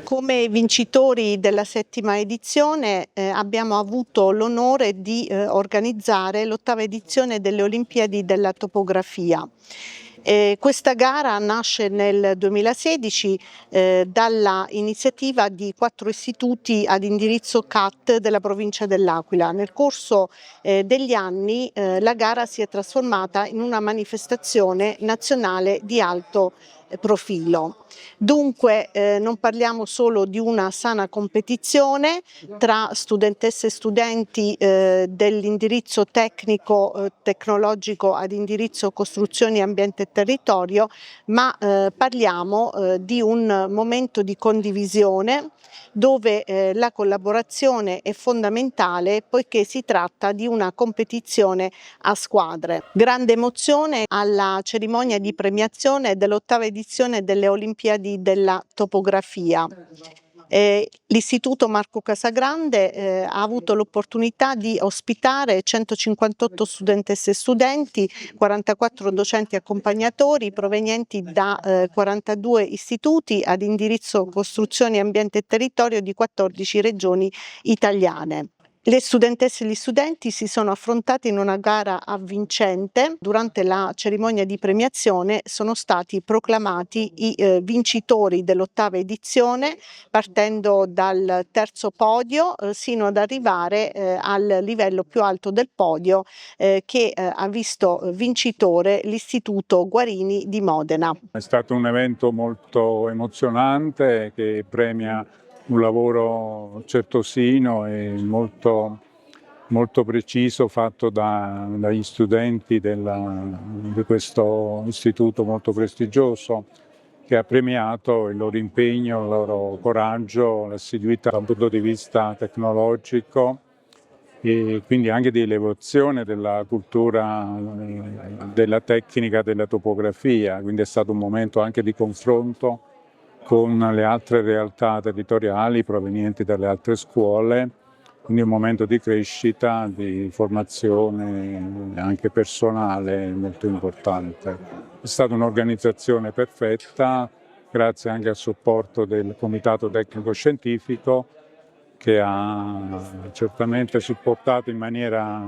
Come vincitori della settima edizione abbiamo avuto l'onore di organizzare l'ottava edizione delle Olimpiadi della topografia. Questa gara nasce nel 2016 dalla iniziativa di 4 istituti ad indirizzo CAT della provincia dell'Aquila. Nel corso degli anni la gara si è trasformata in una manifestazione nazionale di alto profilo. Dunque non parliamo solo di una sana competizione tra studentesse e studenti dell'indirizzo tecnico tecnologico ad indirizzo costruzioni, ambiente e territorio, ma parliamo di un momento di condivisione dove la collaborazione è fondamentale poiché si tratta di una competizione a squadre. Grande emozione alla cerimonia di premiazione dell'ottava edizione delle Olimpiadi della topografia. L'Istituto Marco Casagrande ha avuto l'opportunità di ospitare 158 studentesse e studenti, 44 docenti accompagnatori provenienti da 42 istituti ad indirizzo costruzioni, ambiente e territorio di 14 regioni italiane. Le studentesse e gli studenti si sono affrontati in una gara avvincente. Durante la cerimonia di premiazione sono stati proclamati i vincitori dell'ottava edizione, partendo dal terzo podio sino ad arrivare al livello più alto del podio che ha visto vincitore l'Istituto Guarini di Modena. È stato un evento molto emozionante che premia un lavoro certosino e molto preciso fatto dagli studenti di questo istituto molto prestigioso, che ha premiato il loro impegno, il loro coraggio, l'assiduità dal punto di vista tecnologico e quindi anche di elevazione della cultura della tecnica della topografia, quindi è stato un momento anche di confronto con le altre realtà territoriali provenienti dalle altre scuole, quindi un momento di crescita, di formazione anche personale molto importante. È stata un'organizzazione perfetta, grazie anche al supporto del Comitato Tecnico Scientifico, che ha certamente supportato in maniera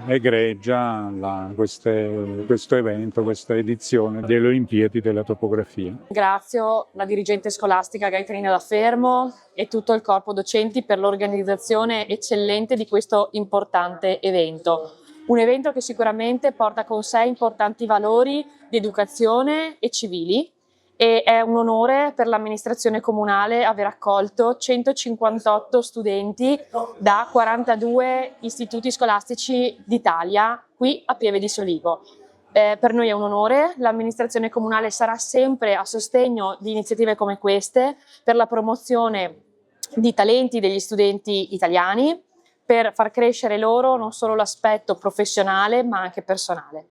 egregia questo evento, questa edizione delle Olimpiadi della topografia. Ringrazio la dirigente scolastica Gaetanina Da Fermo e tutto il corpo docenti per l'organizzazione eccellente di questo importante evento. Un evento che sicuramente porta con sé importanti valori di educazione e civili, e è un onore per l'amministrazione comunale aver accolto 158 studenti da 42 istituti scolastici d'Italia qui a Pieve di Solivo. Per noi è un onore, l'amministrazione comunale sarà sempre a sostegno di iniziative come queste per la promozione di talenti degli studenti italiani, per far crescere loro non solo l'aspetto professionale ma anche personale.